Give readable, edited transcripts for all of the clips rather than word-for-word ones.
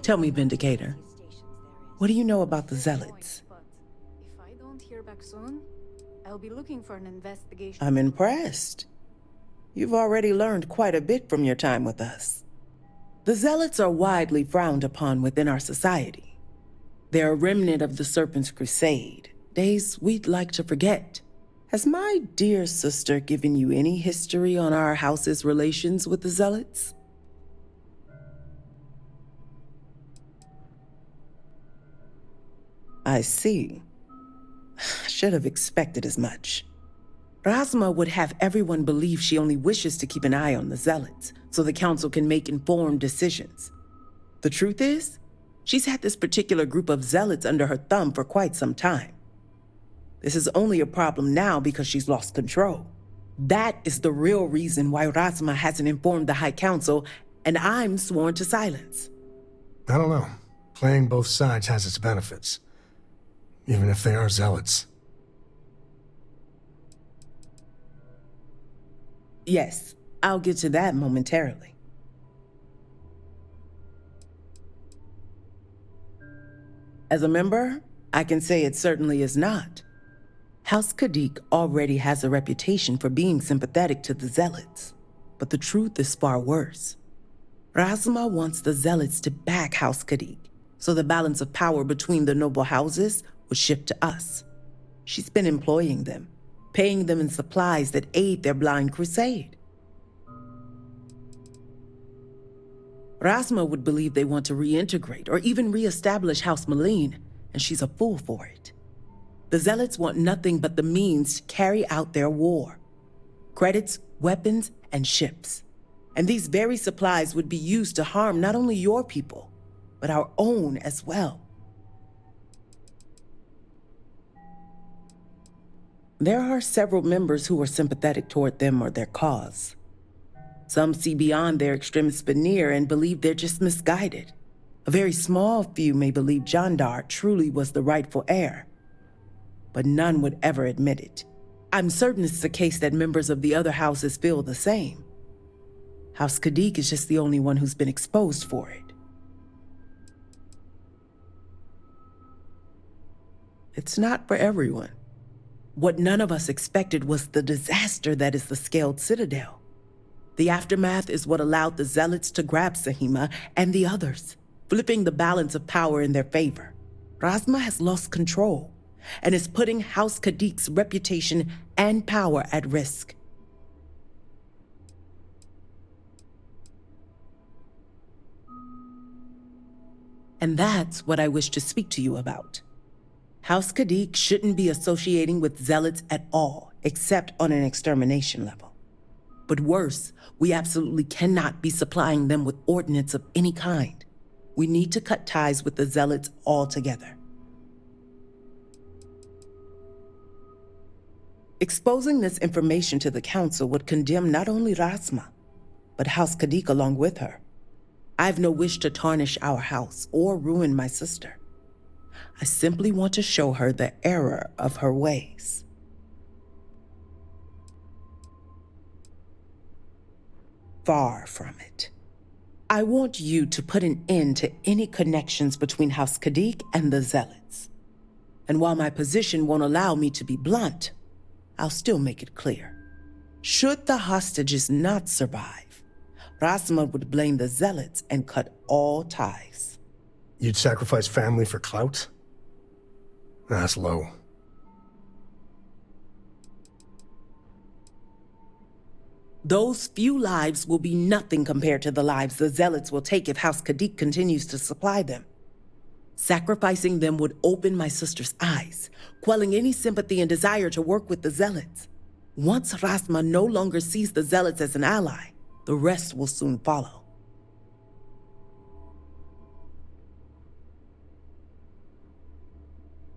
Tell me, Vindicator, what do you know about the Zealots? But if I don't hear back soon, I'll be looking for an investigation. I'm impressed. You've already learned quite a bit from your time with us. The Zealots are widely frowned upon within our society. They're a remnant of the Serpent's Crusade, days we'd like to forget. Has my dear sister given you any history on our house's relations with the Zealots? I see. I should have expected as much. Rasma would have everyone believe she only wishes to keep an eye on the Zealots, so the Council can make informed decisions. The truth is, she's had this particular group of Zealots under her thumb for quite some time. This is only a problem now because she's lost control. That is the real reason why Rasma hasn't informed the High Council, and I'm sworn to silence. I don't know. Playing both sides has its benefits. Even if they are Zealots. Yes, I'll get to that momentarily. As a member, I can say it certainly is not. House Kadik already has a reputation for being sympathetic to the Zealots, but the truth is far worse. Rasma wants the Zealots to back House Kadik, so the balance of power between the noble houses would shift to us. She's been employing them, paying them in supplies that aid their blind crusade. Rasma would believe they want to reintegrate or even reestablish House Malene, and she's a fool for it. The Zealots want nothing but the means to carry out their war. Credits, weapons, and ships. And these very supplies would be used to harm not only your people, but our own as well. There are several members who are sympathetic toward them or their cause. Some see beyond their extremist veneer and believe they're just misguided. A very small few may believe Jandar truly was the rightful heir, but none would ever admit it. I'm certain it's the case that members of the other houses feel the same. House Kadik is just the only one who's been exposed for it. It's not for everyone. What none of us expected was the disaster that is the Scaled Citadel. The aftermath is what allowed the Zealots to grab Sahima and the others, flipping the balance of power in their favor. Rasma has lost control and is putting House Kadik's reputation and power at risk. And that's what I wish to speak to you about. House Kadik shouldn't be associating with Zealots at all, except on an extermination level. But worse, we absolutely cannot be supplying them with ordnance of any kind. We need to cut ties with the Zealots altogether. Exposing this information to the Council would condemn not only Rasma, but House Kadik along with her. I have no wish to tarnish our house or ruin my sister. I simply want to show her the error of her ways. Far from it. I want you to put an end to any connections between House Kadik and the Zealots. And while my position won't allow me to be blunt, I'll still make it clear. Should the hostages not survive, Rasma would blame the Zealots and cut all ties. You'd sacrifice family for clout? That's low. Those few lives will be nothing compared to the lives the Zealots will take if House Kadik continues to supply them. Sacrificing them would open my sister's eyes, quelling any sympathy and desire to work with the Zealots. Once Rasma no longer sees the Zealots as an ally, the rest will soon follow.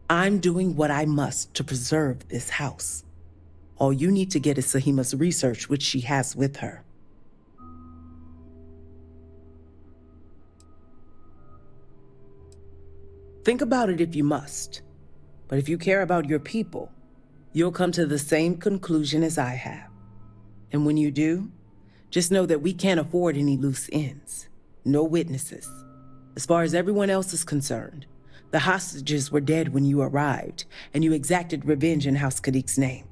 I'm doing what I must to preserve this house. All you need to get is Sahima's research, which she has with her. Think about it if you must, but if you care about your people, you'll come to the same conclusion as I have. And when you do, just know that we can't afford any loose ends, no witnesses. As far as everyone else is concerned, the hostages were dead when you arrived, and you exacted revenge in House Kadik's name.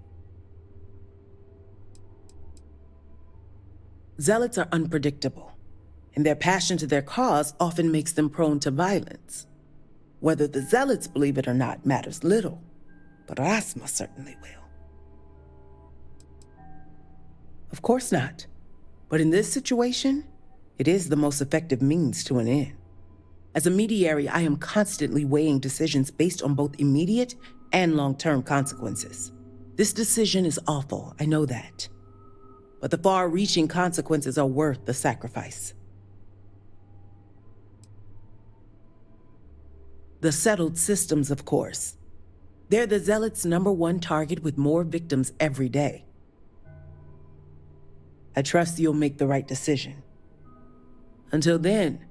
Zealots are unpredictable, and their passion to their cause often makes them prone to violence. Whether the Zealots believe it or not matters little, but Rasma certainly will. Of course not, but in this situation, it is the most effective means to an end. As a mediary, I am constantly weighing decisions based on both immediate and long-term consequences. This decision is awful, I know that. But the far-reaching consequences are worth the sacrifice. The settled systems, of course. They're the Zealots' #1 target with more victims every day. I trust you'll make the right decision. Until then,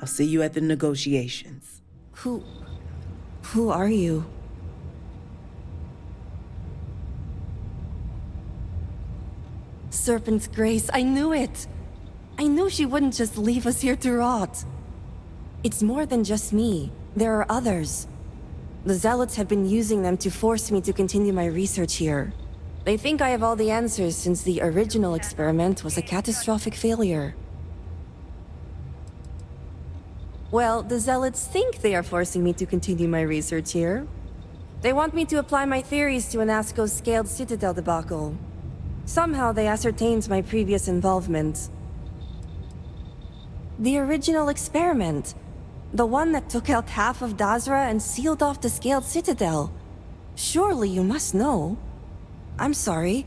I'll see you at the negotiations. Who are you? Serpent's Grace, I knew it! I knew she wouldn't just leave us here to rot. It's more than just me. There are others. The Zealots have been using them to force me to continue my research here. They think I have all the answers since the original experiment was a catastrophic failure. Well, the Zealots think they are forcing me to continue my research here. They want me to apply my theories to Anasco's scaled citadel debacle. Somehow they ascertained my previous involvement. The original experiment. The one that took out half of Dazra and sealed off the scaled citadel. Surely you must know. I'm sorry.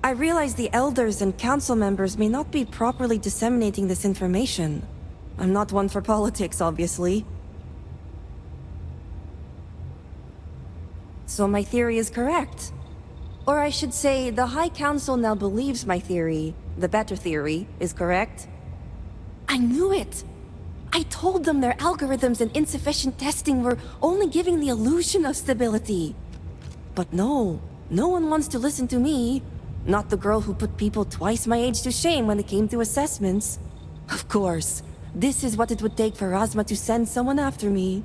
I realize the elders and council members may not be properly disseminating this information. I'm not one for politics, obviously. So my theory is correct. Or I should say, the High Council now believes my theory, the better theory, is correct. I knew it! I told them their algorithms and insufficient testing were only giving the illusion of stability. But no one wants to listen to me. Not the girl who put people twice my age to shame when it came to assessments. Of course, this is what it would take for Rasma to send someone after me.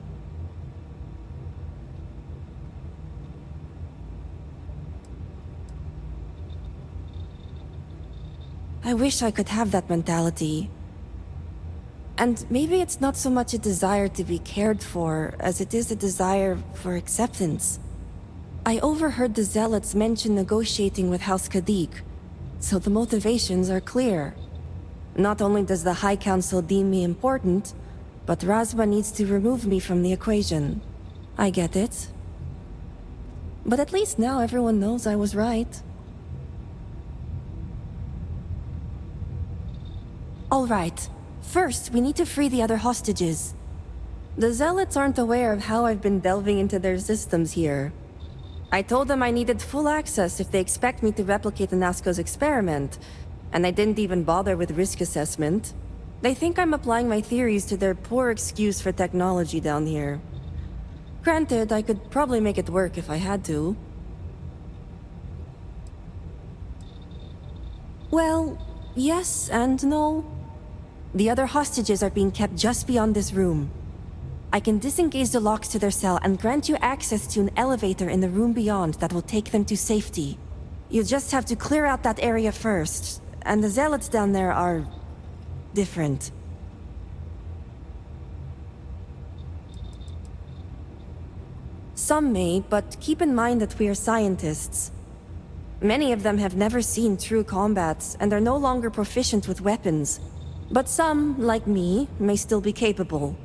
I wish I could have that mentality. And maybe it's not so much a desire to be cared for as it is a desire for acceptance. I overheard the Zealots mention negotiating with House Kadik, so the motivations are clear. Not only does the High Council deem me important, but Rasma needs to remove me from the equation. I get it. But at least now everyone knows I was right. All right. First, we need to free the other hostages. The Zealots aren't aware of how I've been delving into their systems here. I told them I needed full access if they expect me to replicate Anasco's experiment, and I didn't even bother with risk assessment. They think I'm applying my theories to their poor excuse for technology down here. Granted, I could probably make it work if I had to. Well, yes and no. The other hostages are being kept just beyond this room. I can disengage the locks to their cell and grant you access to an elevator in the room beyond that will take them to safety. You just have to clear out that area first, and the Zealots down there are different. Some may, but keep in mind that we are scientists. Many of them have never seen true combat and are no longer proficient with weapons. But some, like me, may still be capable.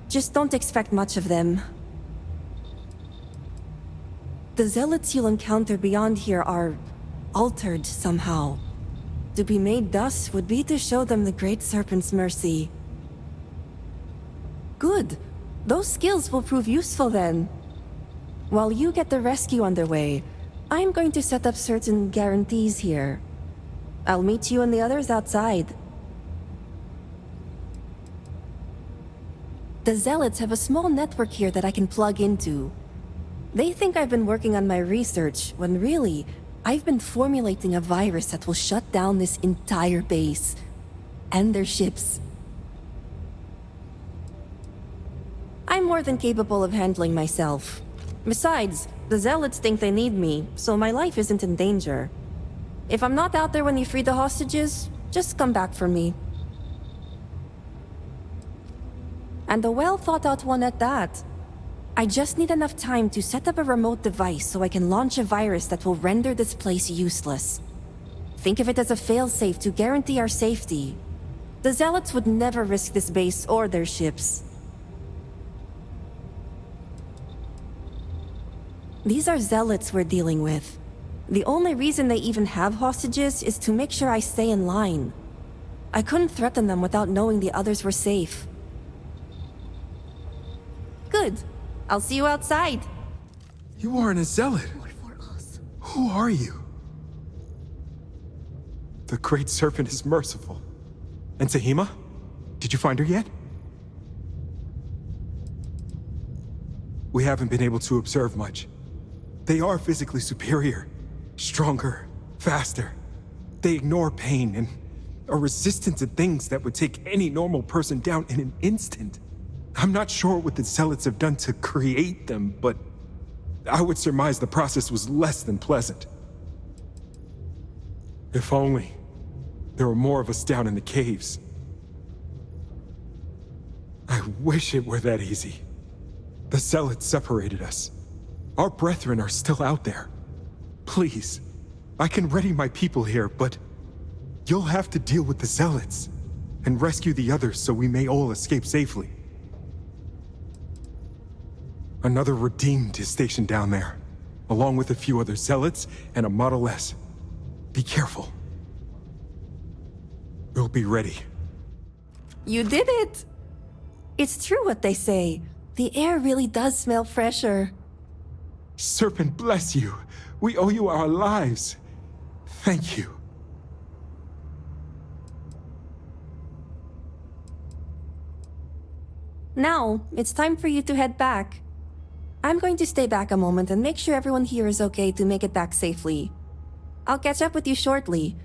Just don't expect much of them. The Zealots you'll encounter beyond here are altered somehow. To be made thus would be to show them the Great Serpent's mercy. Good. Those skills will prove useful then. While you get the rescue underway, I'm going to set up certain guarantees here. I'll meet you and the others outside. The Zealots have a small network here that I can plug into. They think I've been working on my research, when really, I've been formulating a virus that will shut down this entire base. And their ships. more than capable of handling myself. Besides, the Zealots think they need me, so my life isn't in danger. If I'm not out there when you free the hostages, just come back for me. And a well-thought-out one at that. I just need enough time to set up a remote device so I can launch a virus that will render this place useless. Think of it as a failsafe to guarantee our safety. The Zealots would never risk this base or their ships. These are Zealots we're dealing with. The only reason they even have hostages is to make sure I stay in line. I couldn't threaten them without knowing the others were safe. Good. I'll see you outside. You aren't a zealot. Who are you? The Great Serpent is merciful. And Tahima? Did you find her yet? We haven't been able to observe much. They are physically superior, stronger, faster. They ignore pain and are resistant to things that would take any normal person down in an instant. I'm not sure what the Zealots have done to create them, but I would surmise the process was less than pleasant. If only there were more of us down in the caves. I wish it were that easy. The Zealots separated us. Our brethren are still out there. Please, I can ready my people here, but you'll have to deal with the Zealots and rescue the others so we may all escape safely. Another Redeemed is stationed down there, along with a few other Zealots and a Model S. Be careful. We'll be ready. You did it! It's true what they say. The air really does smell fresher. Serpent bless you. We owe you our lives. Thank you. Now, it's time for you to head back. I'm going to stay back a moment and make sure everyone here is okay to make it back safely. I'll catch up with you shortly.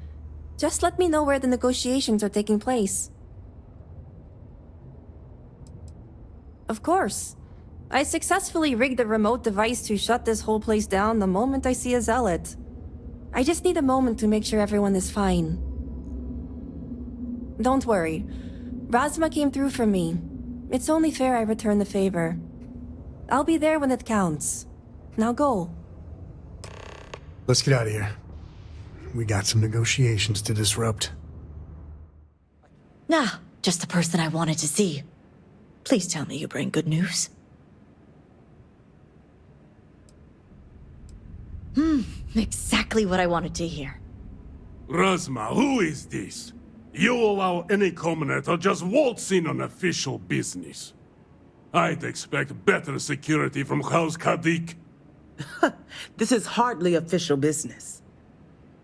Just let me know where the negotiations are taking place. Of course. I successfully rigged the remote device to shut this whole place down the moment I see a Zealot. I just need a moment to make sure everyone is fine. Don't worry. Razma came through for me. It's only fair I return the favor. I'll be there when it counts. Now go. Let's get out of here. We got some negotiations to disrupt. Nah, just the person I wanted to see. Please tell me you bring good news. Exactly what I wanted to hear. Razma, who is this? You allow any commoner to just waltz in on official business. I'd expect better security from House Kadik. This is hardly official business.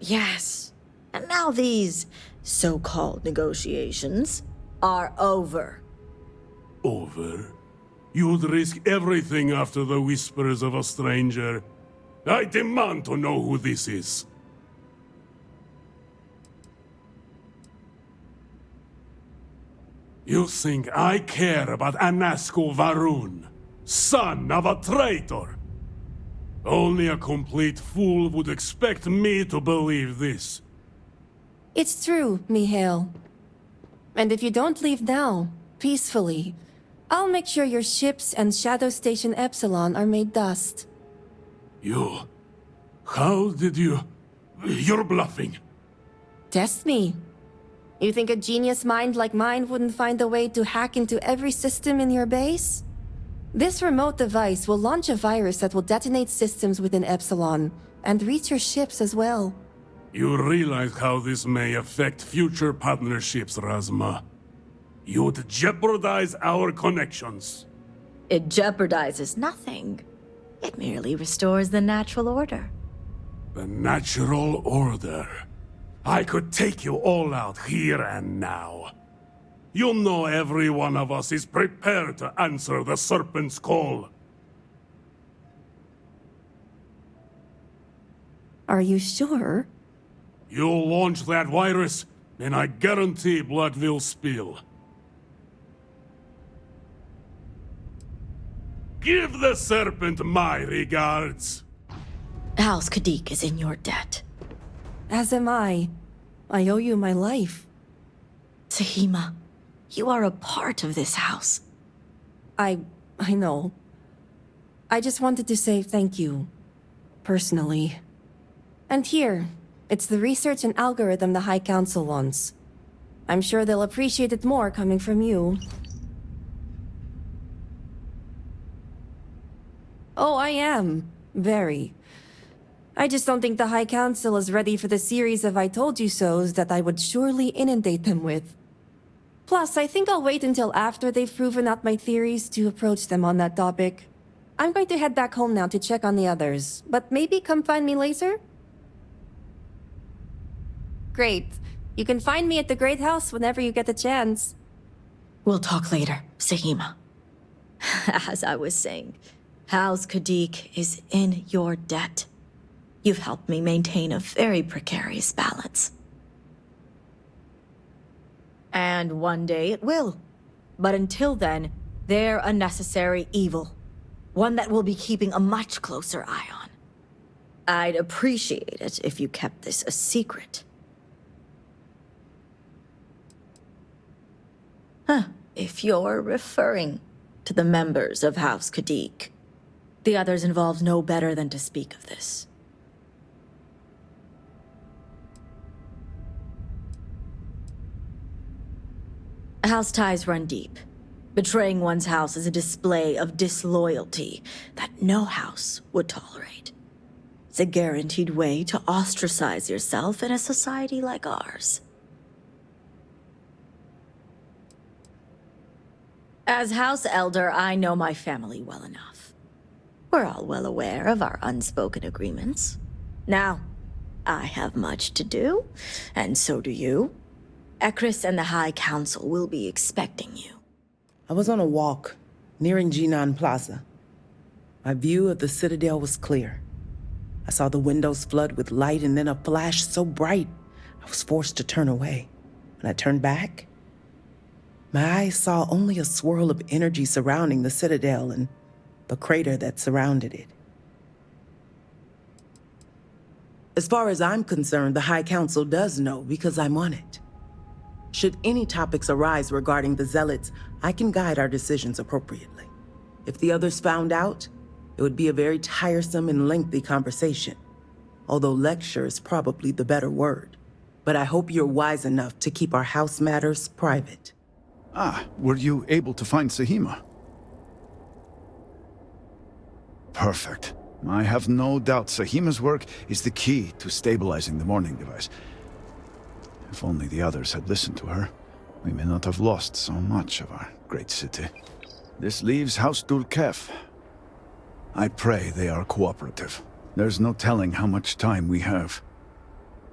Yes. And now these so-called negotiations are over. Over? You'd risk everything after the whispers of a stranger. I demand to know who this is. You think I care about Anasco Varun, son of a traitor? Only a complete fool would expect me to believe this. It's true, Mihail. And if you don't leave now, peacefully, I'll make sure your ships and Shadow Station Epsilon are made dust. You... How did you... You're bluffing. Test me. You think a genius mind like mine wouldn't find a way to hack into every system in your base? This remote device will launch a virus that will detonate systems within Epsilon, and reach your ships as well. You realize how this may affect future partnerships, Razma. You'd jeopardize our connections. It jeopardizes nothing. It merely restores the natural order. The natural order. I could take you all out here and now. You know every one of us is prepared to answer the Serpent's call. Are you sure? You launch that virus, and I guarantee blood will spill. Give the serpent my regards. House Kadik is in your debt. As am I. I owe you my life. Sahima, you are a part of this house. I know. I just wanted to say thank you. Personally. And here, it's the research and algorithm the High Council wants. I'm sure they'll appreciate it more coming from you. Oh, I am. Very. I just don't think the High Council is ready for the series of I told you so's that I would surely inundate them with. Plus, I think I'll wait until after they've proven out my theories to approach them on that topic. I'm going to head back home now to check on the others, but maybe come find me later? Great. You can find me at the Great House whenever you get the chance. We'll talk later, Sahima. As I was saying, House Kadik is in your debt. You've helped me maintain a very precarious balance. And one day it will. But until then, they're a necessary evil. One that we'll be keeping a much closer eye on. I'd appreciate it if you kept this a secret. If you're referring to the members of House Kadik. The others involved know better than to speak of this. House ties run deep. Betraying one's house is a display of disloyalty that no house would tolerate. It's a guaranteed way to ostracize yourself in a society like ours. As House Elder, I know my family well enough. We're all well aware of our unspoken agreements. Now, I have much to do, and so do you. Ekris and the High Council will be expecting you. I was on a walk, nearing Jinan Plaza. My view of the Citadel was clear. I saw the windows flood with light and then a flash so bright, I was forced to turn away. When I turned back, my eyes saw only a swirl of energy surrounding the Citadel and the crater that surrounded it. As far as I'm concerned, the High Council does know because I'm on it. Should any topics arise regarding the Zealots, I can guide our decisions appropriately. If the others found out, it would be a very tiresome and lengthy conversation, although lecture is probably the better word. But I hope you're wise enough to keep our house matters private. Ah, were you able to find Sahima? Perfect. I have no doubt Sahima's work is the key to stabilizing the morning device. If only the others had listened to her, we may not have lost so much of our great city. This leaves House Dulkef. I pray they are cooperative. There's no telling how much time we have.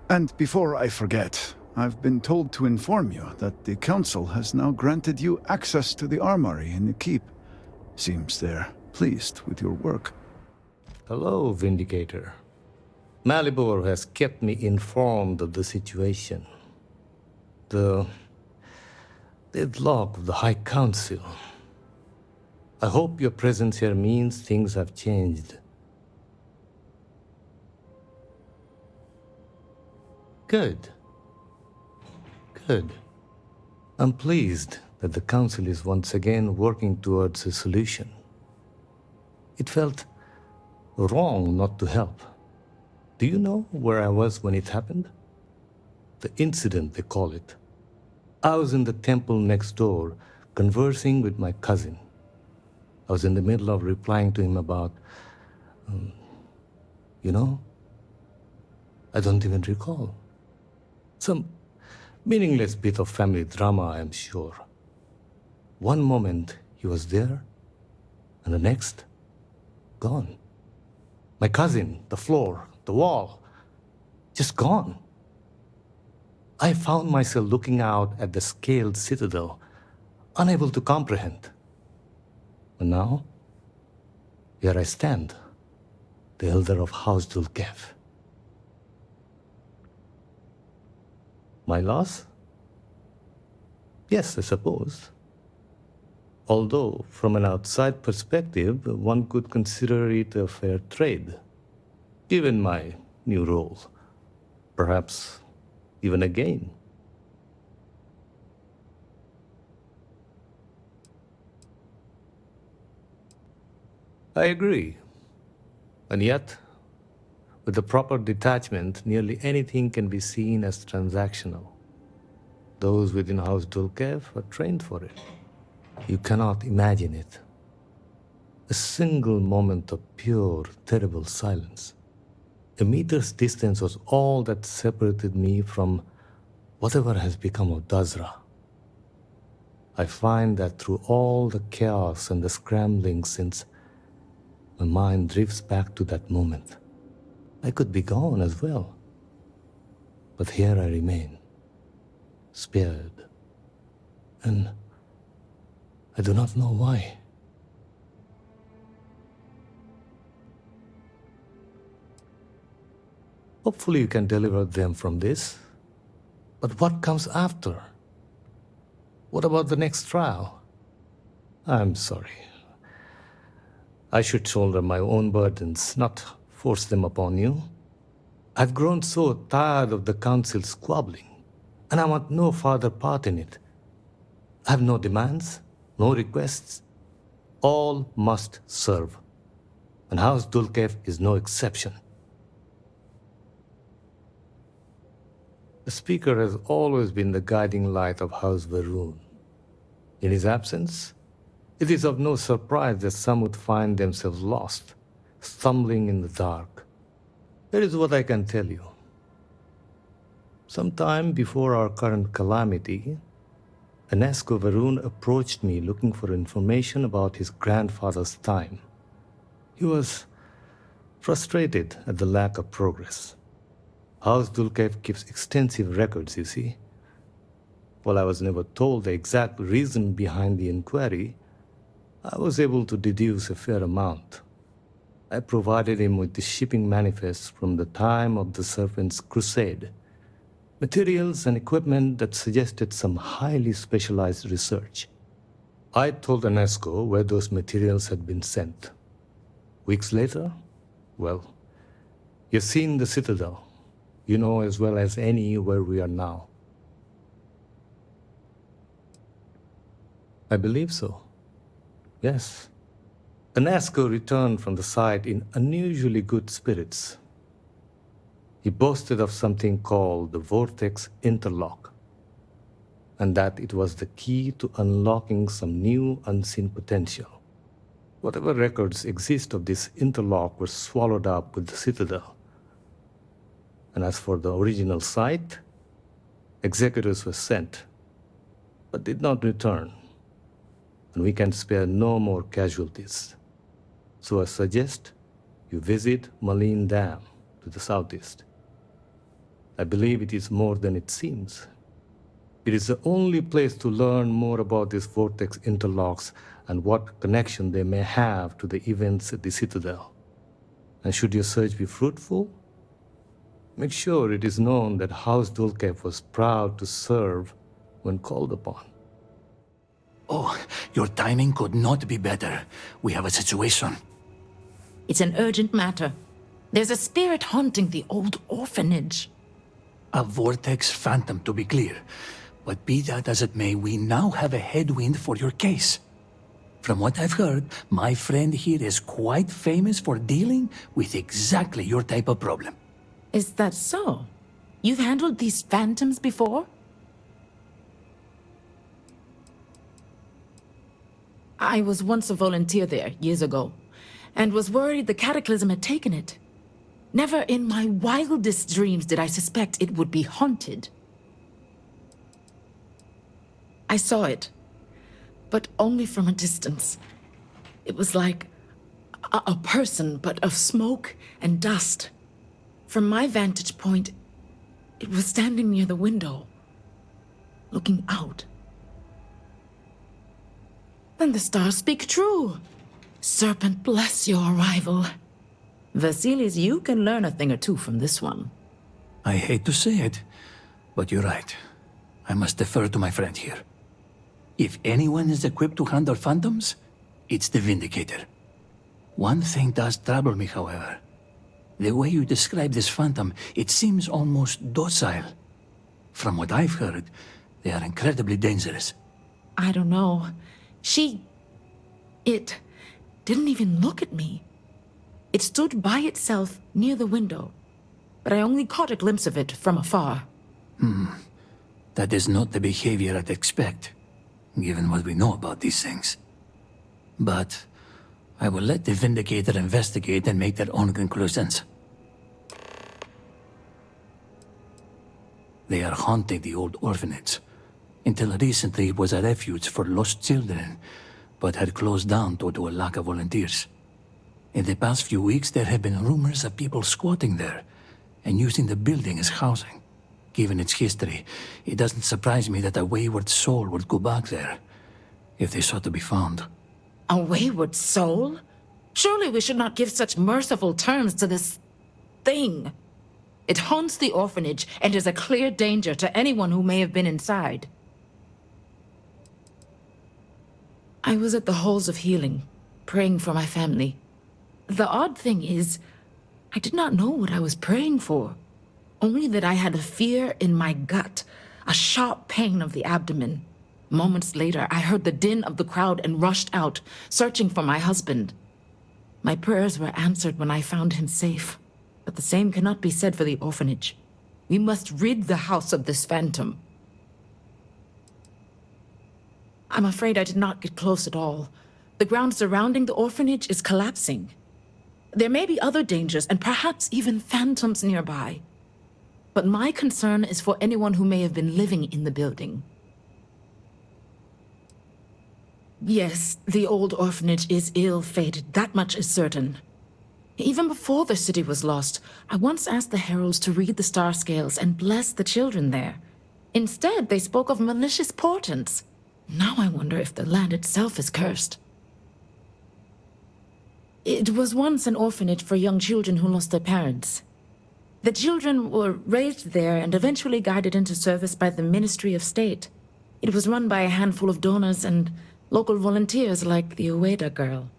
And before I forget, I've been told to inform you that the Council has now granted you access to the armory in the keep. Seems they're pleased with your work. Hello, Vindicator. Malibor has kept me informed of the situation. The deadlock of the High Council. I hope your presence here means things have changed. Good. Good. I'm pleased that the Council is once again working towards a solution. It felt wrong not to help. Do you know where I was when it happened? The incident, they call it. I was in the temple next door, conversing with my cousin. I was in the middle of replying to him about, I don't even recall. Some meaningless bit of family drama, I am sure. One moment he was there, and the next, gone. My cousin, the floor, the wall, just gone. I found myself looking out at the scaled citadel, unable to comprehend. And now, here I stand, the elder of House Dulkef. My loss? Yes, I suppose. Although, from an outside perspective, one could consider it a fair trade, given my new role. Perhaps even a gain. I agree. And yet, with the proper detachment, nearly anything can be seen as transactional. Those within House Dulkev are trained for it. You cannot imagine it. A single moment of pure, terrible silence. A meter's distance was all that separated me from whatever has become of Dazra. I find that through all the chaos and the scrambling since, my mind drifts back to that moment. I could be gone as well. But here I remain, spared. And I do not know why. Hopefully you can deliver them from this. But what comes after? What about the next trial? I'm sorry. I should shoulder my own burdens, not force them upon you. I've grown so tired of the council squabbling, and I want no further part in it. I have no demands, no requests. All must serve. And House Dulkev is no exception. The Speaker has always been the guiding light of House Varun. In his absence, it is of no surprise that some would find themselves lost, stumbling in the dark. Here is what I can tell you. Sometime before our current calamity, Enesco Varun approached me looking for information about his grandfather's time. He was frustrated at the lack of progress. House Dulkev keeps extensive records, you see. While I was never told the exact reason behind the inquiry, I was able to deduce a fair amount. I provided him with the shipping manifest from the time of the Serpent's Crusade, materials and equipment that suggested some highly specialized research. I told Enesco where those materials had been sent. Weeks later, well, you've seen the Citadel. You know as well as any where we are now. I believe so. Yes. Enesco returned from the site in unusually good spirits. He boasted of something called the Vortex Interlock, and that it was the key to unlocking some new unseen potential. Whatever records exist of this interlock were swallowed up with the Citadel. And as for the original site, executors were sent, but did not return. And we can spare no more casualties. So I suggest you visit Malin Dam to the southeast. I believe it is more than it seems. It is the only place to learn more about these vortex interlocks and what connection they may have to the events at the Citadel. And should your search be fruitful, make sure it is known that House Dulkev was proud to serve when called upon. Oh, your timing could not be better. We have a situation. It's an urgent matter. There's a spirit haunting the old orphanage. A vortex phantom, to be clear. But be that as it may, we now have a headwind for your case. From what I've heard, my friend here is quite famous for dealing with exactly your type of problem. Is that so? You've handled these phantoms before? I was once a volunteer there, years ago, and was worried the cataclysm had taken it. Never in my wildest dreams did I suspect it would be haunted. I saw it, but only from a distance. It was like a person, but of smoke and dust. From my vantage point, it was standing near the window, looking out. Then the stars speak true. Serpent bless your arrival. Vasilis, you can learn a thing or two from this one. I hate to say it, but you're right. I must defer to my friend here. If anyone is equipped to handle phantoms, it's the Vindicator. One thing does trouble me, however. The way you describe this phantom, it seems almost docile. From what I've heard, they are incredibly dangerous. I don't know. It didn't even look at me. It stood by itself near the window, but I only caught a glimpse of it from afar. That is not the behavior I'd expect, given what we know about these things. But I will let the Vindicator investigate and make their own conclusions. They are haunting the old orphanage. Until recently, it was a refuge for lost children, but had closed down due to a lack of volunteers. In the past few weeks, there have been rumors of people squatting there and using the building as housing. Given its history, it doesn't surprise me that a wayward soul would go back there, if they sought to be found. A wayward soul? Surely we should not give such merciful terms to this thing. It haunts the orphanage and is a clear danger to anyone who may have been inside. I was at the Halls of Healing, praying for my family. The odd thing is, I did not know what I was praying for. Only that I had a fear in my gut, a sharp pain of the abdomen. Moments later, I heard the din of the crowd and rushed out, searching for my husband. My prayers were answered when I found him safe, but the same cannot be said for the orphanage. We must rid the house of this phantom. I'm afraid I did not get close at all. The ground surrounding the orphanage is collapsing. There may be other dangers and perhaps even phantoms nearby. But my concern is for anyone who may have been living in the building. Yes, the old orphanage is ill-fated, that much is certain. Even before the city was lost, I once asked the heralds to read the star scales and bless the children there. Instead, they spoke of malicious portents. Now I wonder if the land itself is cursed. It was once an orphanage for young children who lost their parents. The children were raised there and eventually guided into service by the Ministry of State. It was run by a handful of donors and local volunteers like the Ueda girl.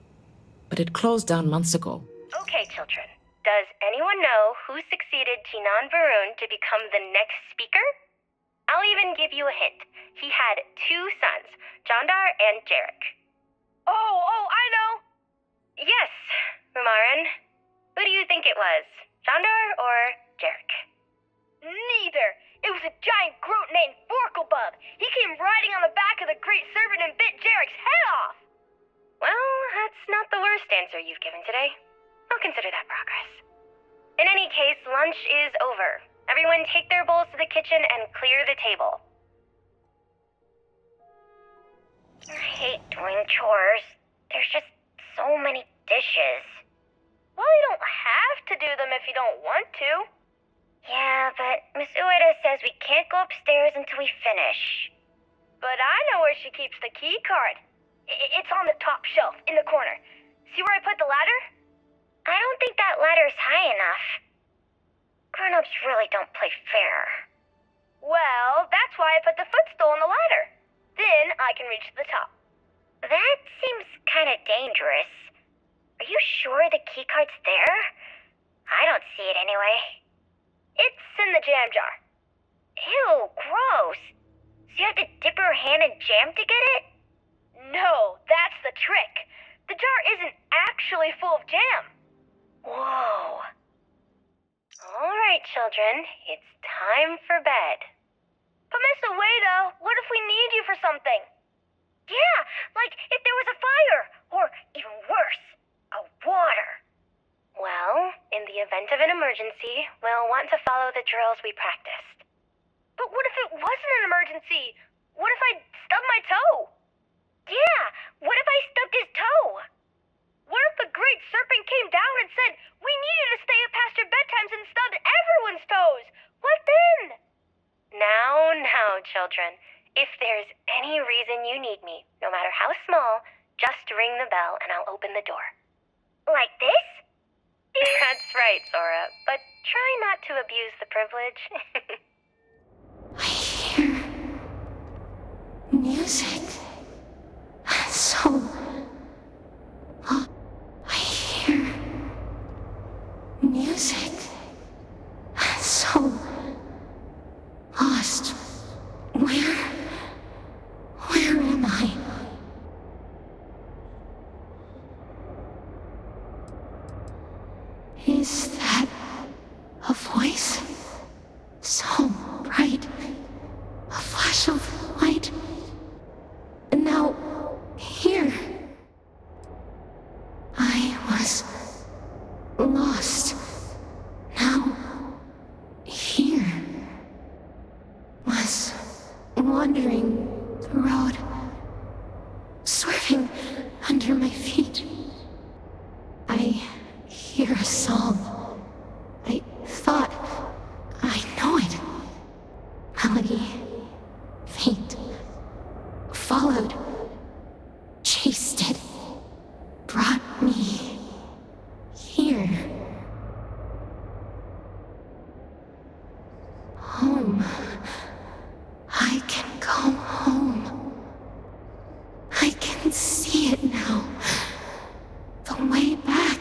But it closed down months ago. Okay, children. Does anyone know who succeeded Jinan Varun to become the next speaker? I'll even give you a hint. He had 2 sons, Jandar and Jarek. Oh, I know! Yes, Rumarin. Who do you think it was? Jandar or Jarek? Neither. It was a giant groot named Forklebub. He came riding on the back of the Great Serpent and bit Jarek's head off. Well, that's not the worst answer you've given today. I'll consider that progress. In any case, lunch is over. Everyone take their bowls to the kitchen and clear the table. I hate doing chores. There's just so many dishes. Well, you don't have to do them if you don't want to. Yeah, but Miss Ueda says we can't go upstairs until we finish. But I know where she keeps the key card. It's on the top shelf, in the corner. See where I put the ladder? I don't think that ladder's high enough. Grown-ups really don't play fair. Well, that's why I put the footstool on the ladder. Then I can reach to the top. That seems kind of dangerous. Are you sure the keycard's there? I don't see it anyway. It's in the jam jar. Ew, gross. So you have to dip your hand in jam to get it? No, that's the trick. The jar isn't actually full of jam. Whoa. All right, children. It's time for bed. But Miss Ueda, what if we need you for something? Yeah, like if there was a fire, or even worse, a water. Well, in the event of an emergency, we'll want to follow the drills we practiced. But what if it wasn't an emergency? What if I stubbed my toe? Yeah, what if I stubbed his toe? What if the Great Serpent came down and said, we need you to stay up past your bedtimes and stubbed everyone's toes? What then? Now, children. If there's any reason you need me, no matter how small, just ring the bell and I'll open the door. Like this? That's right, Zora, but try not to abuse the privilege. I hear music. Is that a voice? So bright. A flash of light. And now, here. I was lost. Now, here. Was wandering the road. Swerving under my feet. I hear a song. I thought I know it. Melody. Faint. Followed. Chased it. Brought me here. Home. I can go home. I can see it now. The way back.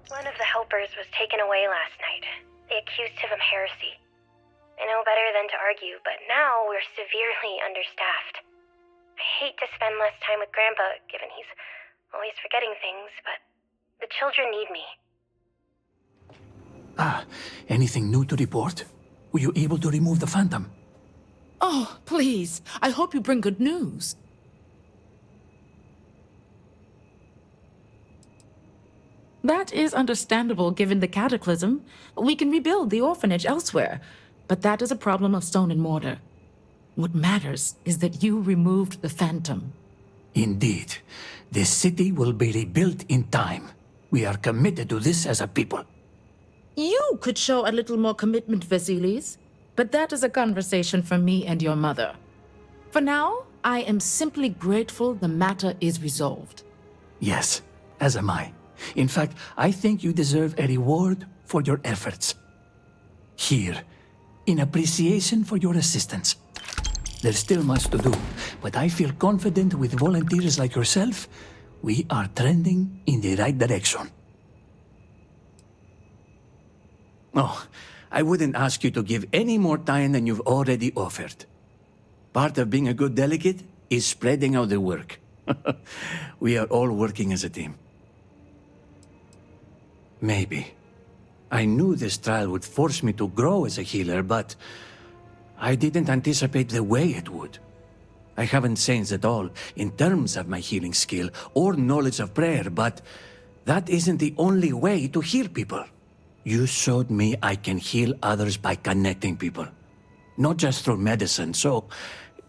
One of the helpers was taken away last night. They accused him of heresy. I know better than to argue, but now we're severely understaffed. I hate to spend less time with Grandpa, given he's always forgetting things, but the children need me. Anything new to report? Were you able to remove the Phantom? Oh, please. I hope you bring good news. That is understandable given the cataclysm. We can rebuild the orphanage elsewhere, but that is a problem of stone and mortar. What matters is that you removed the Phantom. Indeed. The city will be rebuilt in time. We are committed to this as a people. You could show a little more commitment, Vasilis, but that is a conversation for me and your mother. For now, I am simply grateful the matter is resolved. Yes, as am I. In fact, I think you deserve a reward for your efforts. Here, in appreciation for your assistance. There's still much to do, but I feel confident with volunteers like yourself, we are trending in the right direction. Oh, I wouldn't ask you to give any more time than you've already offered. Part of being a good delegate is spreading out the work. We are all working as a team. Maybe. I knew this trial would force me to grow as a healer, but I didn't anticipate the way it would. I haven't changed at all in terms of my healing skill or knowledge of prayer, but that isn't the only way to heal people. You showed me I can heal others by connecting people, not just through medicine. So,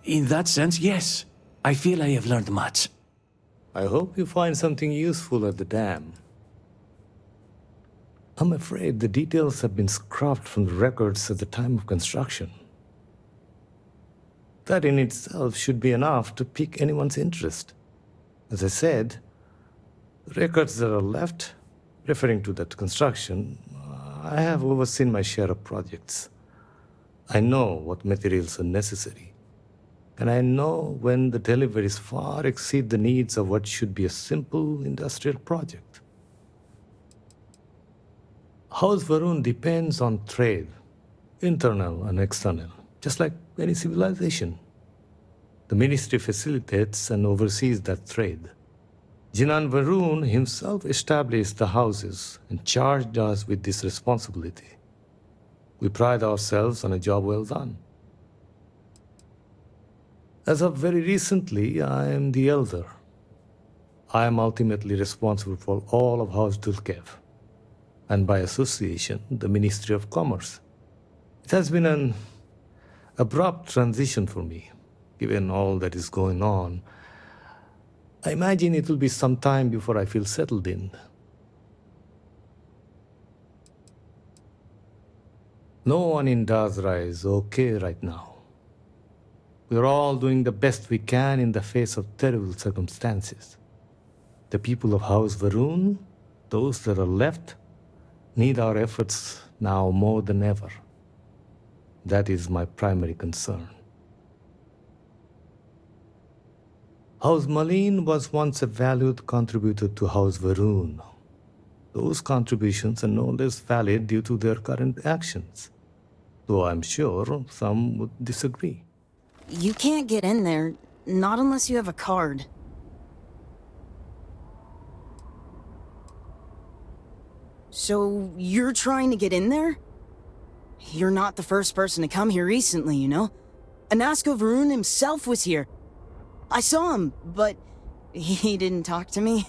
in that sense, yes, I feel I have learned much. I hope you find something useful at the dam. I'm afraid the details have been scrubbed from the records at the time of construction. That in itself should be enough to pique anyone's interest. As I said, the records that are left, referring to that construction, I have overseen my share of projects. I know what materials are necessary, and I know when the deliveries far exceed the needs of what should be a simple industrial project. House Varun depends on trade, internal and external, just like any civilization. The ministry facilitates and oversees that trade. Jinan Varun himself established the houses and charged us with this responsibility. We pride ourselves on a job well done. As of very recently, I am the elder. I am ultimately responsible for all of House Dulkev, and by association, the Ministry of Commerce. It has been an abrupt transition for me, given all that is going on. I imagine it will be some time before I feel settled in. No one in Dazra is okay right now. We're all doing the best we can in the face of terrible circumstances. The people of House Varun, those that are left, need our efforts now more than ever. That is my primary concern. House Malin was once a valued contributor to House Varun. Those contributions are no less valid due to their current actions, though I'm sure some would disagree. You can't get in there, not unless you have a card. So you're trying to get in there? You're not the first person to come here recently, you know? Anasko Varun himself was here. I saw him, but he didn't talk to me.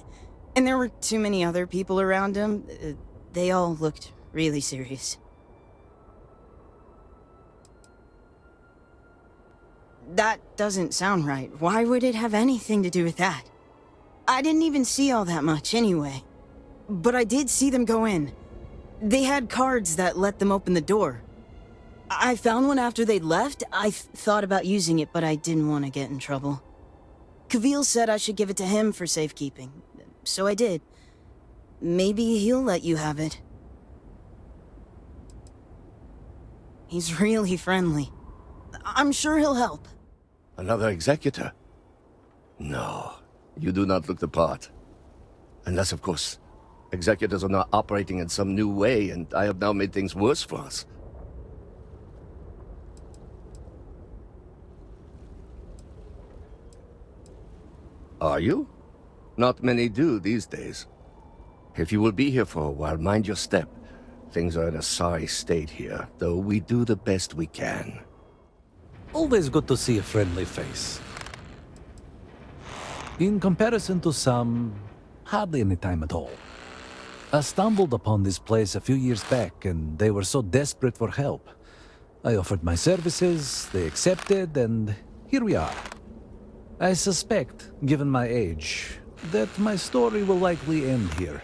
And there were too many other people around him. They all looked really serious. That doesn't sound right. Why would it have anything to do with that? I didn't even see all that much anyway. But I did see them go in. They had cards that let them open the door. I found one after they'd left. I thought about using it, but I didn't want to get in trouble. Kavil said I should give it to him for safekeeping, so I did. Maybe he'll let you have it. He's really friendly. I'm sure he'll help. Another executor? No, you do not look the part. Unless, of course, executors are now operating in some new way, and I have now made things worse for us. Are you? Not many do these days. If you will be here for a while, mind your step. Things are in a sorry state here, though we do the best we can. Always good to see a friendly face. In comparison to some, hardly any time at all. I stumbled upon this place a few years back, and they were so desperate for help. I offered my services, they accepted, and here we are. I suspect, given my age, that my story will likely end here.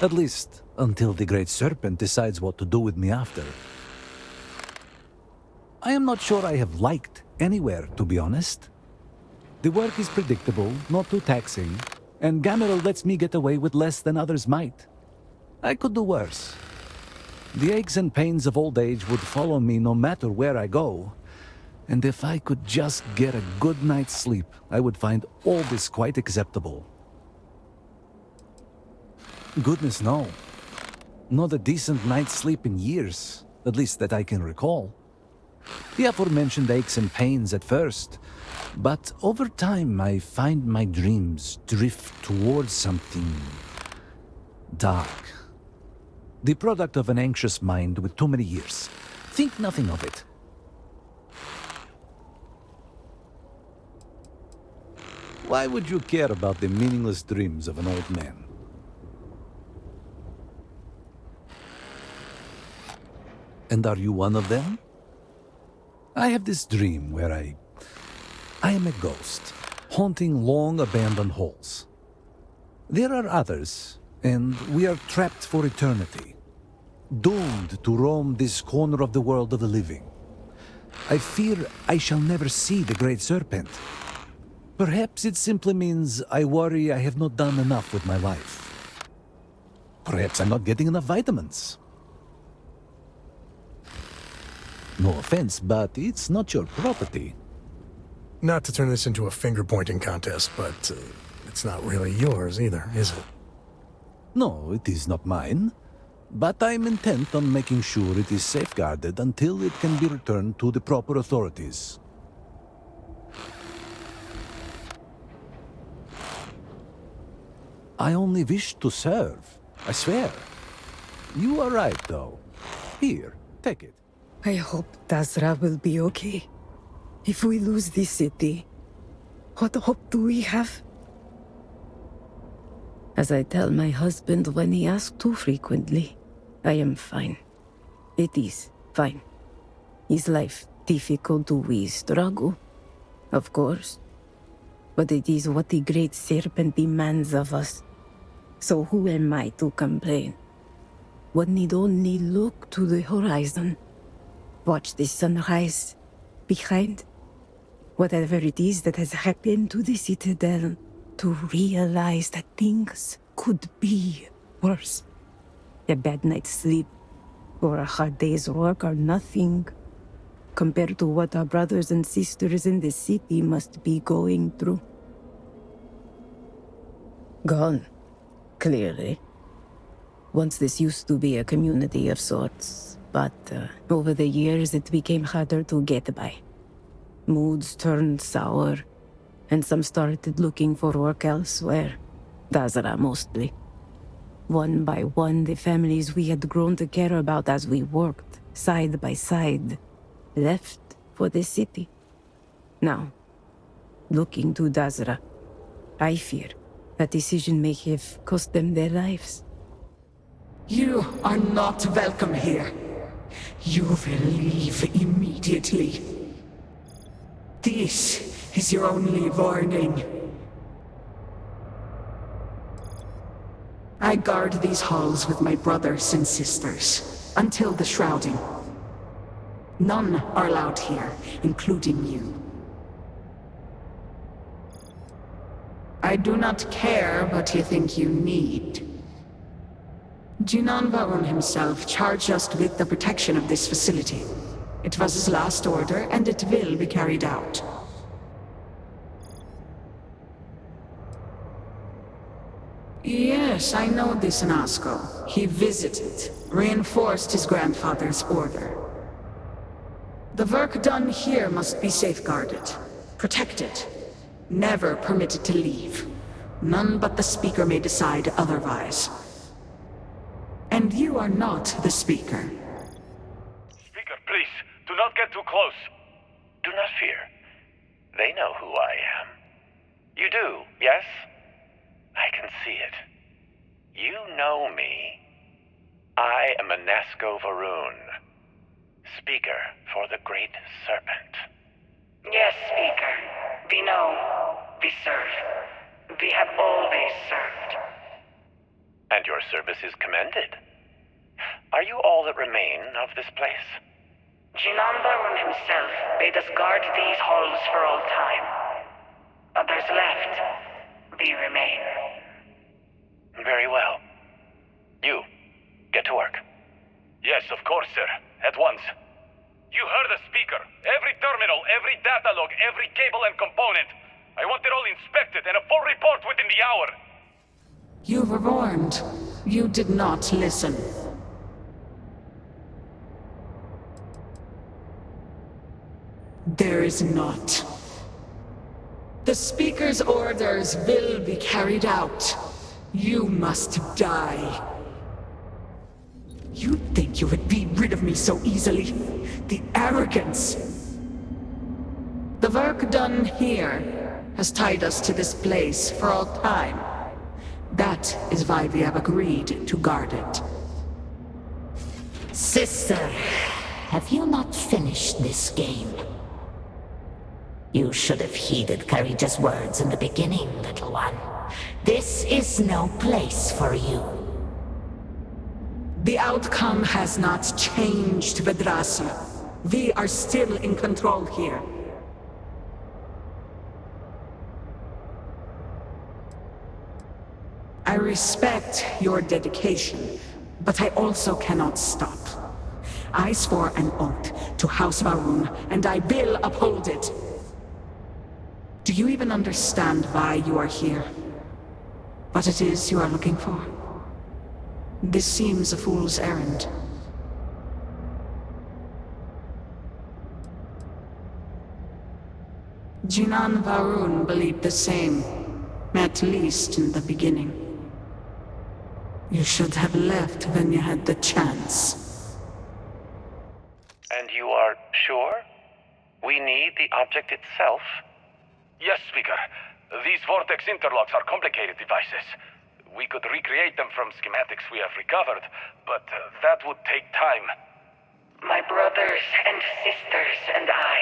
At least, until the Great Serpent decides what to do with me after. I am not sure I have liked anywhere, to be honest. The work is predictable, not too taxing, and Gamera lets me get away with less than others might. I could do worse. The aches and pains of old age would follow me no matter where I go, and if I could just get a good night's sleep, I would find all this quite acceptable. Goodness no. Not a decent night's sleep in years, at least that I can recall. The aforementioned aches and pains at first, but over time I find my dreams drift towards something dark. The product of an anxious mind with too many years. Think nothing of it. Why would you care about the meaningless dreams of an old man? And are you one of them? I have this dream where I am a ghost, haunting long abandoned halls. There are others, and we are trapped for eternity, doomed to roam this corner of the world of the living. I fear I shall never see the Great Serpent. Perhaps it simply means I worry I have not done enough with my life. Perhaps I'm not getting enough vitamins. No offense, but it's not your property. Not to turn this into a finger-pointing contest, but it's not really yours either, is it? No, it is not mine. But I'm intent on making sure it is safeguarded until it can be returned to the proper authorities. I only wish to serve, I swear. You are right, though. Here, take it. I hope Tazra will be okay. If we lose this city, what hope do we have? As I tell my husband when he asks too frequently, I am fine. It is fine. Is life difficult? Do we struggle? Of course. But it is what the Great Serpent demands of us. So who am I to complain? One need only look to the horizon. Watch the sunrise behind. Whatever it is that has happened to the Citadel, to realize that things could be worse. A bad night's sleep or a hard day's work are nothing compared to what our brothers and sisters in the city must be going through. Gone, clearly. Once this used to be a community of sorts, but over the years it became harder to get by. Moods turned sour, and some started looking for work elsewhere. Dazra mostly. One by one, the families we had grown to care about as we worked, side by side, left for the city. Now, looking to Dazra, I fear that decision may have cost them their lives. You are not welcome here. You will leave immediately. This is your only warning. I guard these halls with my brothers and sisters, until the shrouding. None are allowed here, including you. I do not care what you think you need. Jinan Varun himself charged us with the protection of this facility. It was his last order, and it will be carried out. Yes, I know this Nasko. He visited, reinforced his grandfather's order. The work done here must be safeguarded, protected, never permitted to leave. None but the Speaker may decide otherwise. And you are not the Speaker. Speaker, please, do not get too close. Do not fear. They know who I am. You do, yes? I can see it. You know me. I am Anasko Varun, Speaker for the Great Serpent. Yes, Speaker. We know. We serve. We have always served. And your service is commended. Are you all that remain of this place? Jinan Varun himself bade us guard these halls for all time. Others left. We remain. Very well. You, get to work. Yes, of course, sir. At once. You heard the Speaker. Every terminal, every data log, every cable and component. I want it all inspected and a full report within the hour. You were warned. You did not listen. There is not. The Speaker's orders will be carried out. You must die. You think you would be rid of me so easily? The arrogance! The work done here has tied us to this place for all time. That is why we have agreed to guard it. Sister, have you not finished this game? You should have heeded Courageous words in the beginning, little one. This is no place for you. The outcome has not changed, Vedrasa. We are still in control here. I respect your dedication, but I also cannot stop. I swore an oath to House Varun, and I will uphold it. Do you even understand why you are here? What it is you are looking for? This seems a fool's errand. Jinan Varun believed the same, at least in the beginning. You should have left when you had the chance. And you are sure? We need the object itself? Yes, Speaker. These vortex interlocks are complicated devices. We could recreate them from schematics we have recovered, but that would take time. My brothers and sisters and I,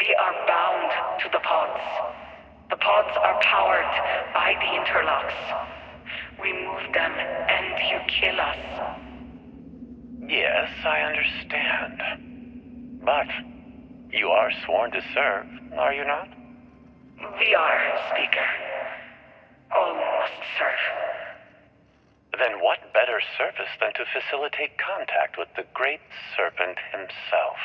we are bound to the pods. The pods are powered by the interlocks. We move them and you kill us. Yes, I understand. But you are sworn to serve, are you not? We are, Speaker. All must serve. Then what better service than to facilitate contact with the Great Serpent himself?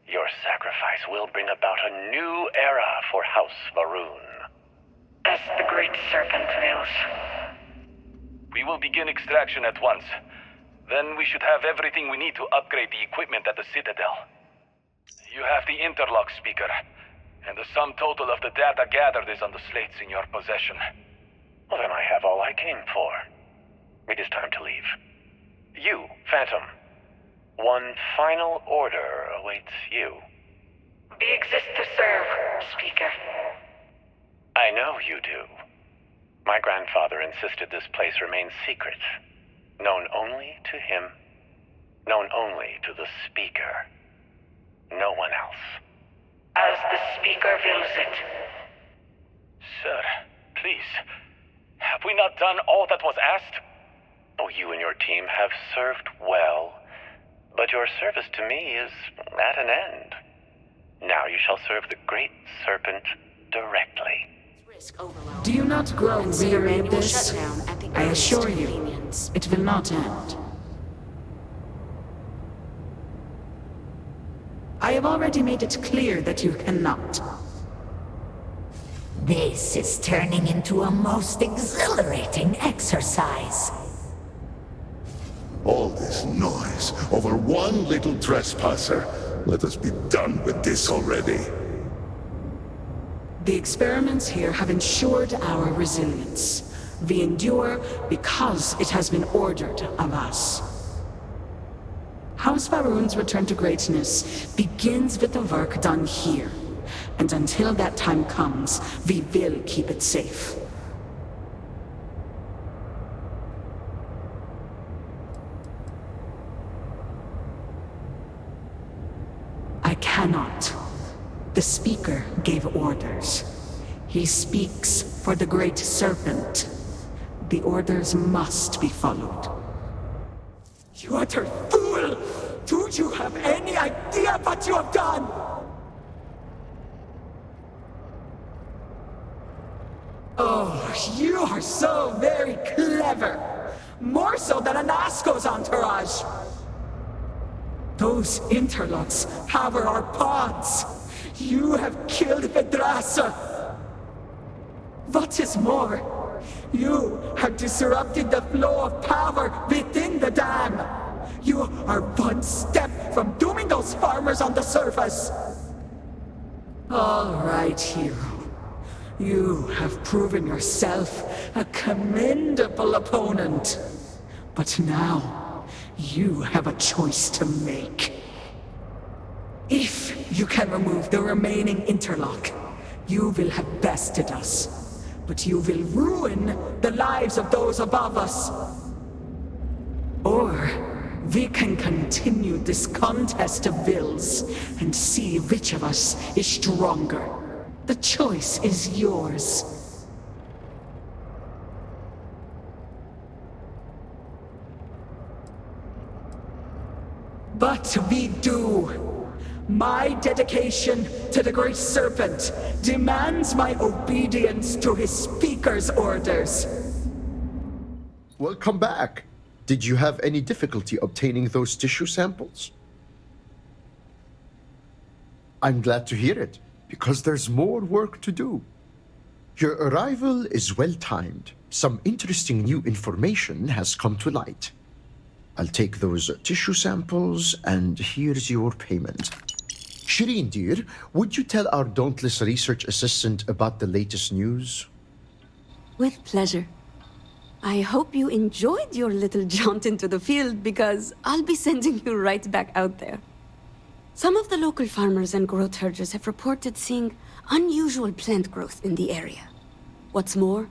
Your sacrifice will bring about a new era for House Varun. As the Great Serpent wills. We will begin extraction at once. Then we should have everything we need to upgrade the equipment at the Citadel. You have the interlock, Speaker, and the sum total of the data gathered is on the slates in your possession. Well, then I have all I came for. It is time to leave. You, Phantom. One final order awaits you. We exist to serve, Speaker. I know you do. My grandfather insisted this place remain secret, known only to him, known only to the Speaker. No one else. As the Speaker wills it. Sir, please. Have we not done all that was asked? Oh, you and your team have served well, but your service to me is at an end. Now you shall serve the Great Serpent directly. Do you not grow weary of this? I assure you, it will not end. I have already made it clear that you cannot. This is turning into a most exhilarating exercise. All this noise over one little trespasser. Let us be done with this already. The experiments here have ensured our resilience. We endure because it has been ordered of us. House Faroon's return to greatness begins with the work done here. And until that time comes, we will keep it safe. I cannot. The Speaker gave orders. He speaks for the Great Serpent. The orders must be followed. You utter fool! Do you have any idea what you have done? Oh, you are so very clever. More so than Anasco's entourage. Those interlocks power our pods. You have killed Vedrasa. What is more, you have disrupted the flow of power within the dam. You are one step from dooming those farmers on the surface. All right, hero. You have proven yourself a commendable opponent. But now, you have a choice to make. If you can remove the remaining interlock, you will have bested us. But you will ruin the lives of those above us. Or we can continue this contest of wills and see which of us is stronger. The choice is yours. But we do. My dedication to the Great Serpent demands my obedience to his Speaker's orders. Welcome back. Did you have any difficulty obtaining those tissue samples? I'm glad to hear it, because there's more work to do. Your arrival is well-timed. Some interesting new information has come to light. I'll take those tissue samples, and here's your payment. Shireen, dear, would you tell our dauntless research assistant about the latest news? With pleasure. I hope you enjoyed your little jaunt into the field, because I'll be sending you right back out there. Some of the local farmers and growth herders have reported seeing unusual plant growth in the area. What's more,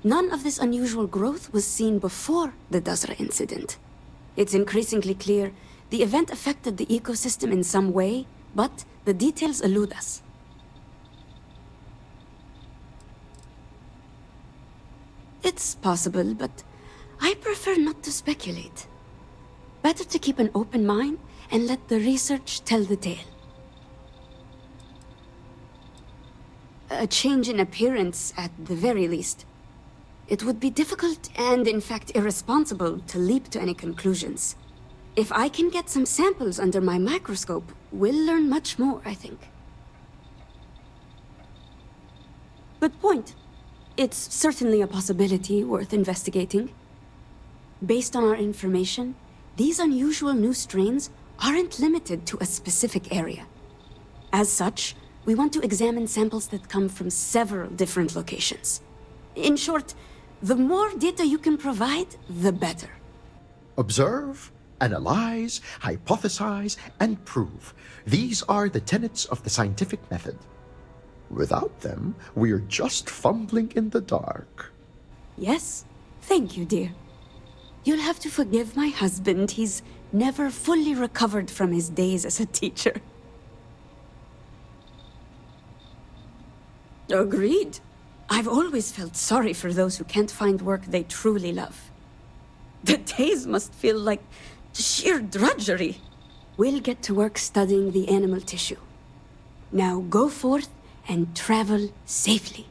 none of this unusual growth was seen before the Dazra incident. It's increasingly clear the event affected the ecosystem in some way, but the details elude us. It's possible, but I prefer not to speculate. Better to keep an open mind and let the research tell the tale. A change in appearance, at the very least. It would be difficult and, in fact, irresponsible to leap to any conclusions. If I can get some samples under my microscope, we'll learn much more, I think. Good point. It's certainly a possibility worth investigating. Based on our information, these unusual new strains aren't limited to a specific area. As such, we want to examine samples that come from several different locations. In short, The more data you can provide, the better. Observe, analyze, hypothesize, and prove. These are the tenets of the scientific method. Without them, we're just fumbling in the dark. Yes, thank you, dear. You'll have to forgive my husband. He's never fully recovered from his days as a teacher. Agreed. I've always felt sorry for those who can't find work they truly love. The days must feel like sheer drudgery. We'll get to work studying the animal tissue. Now go forth and travel safely.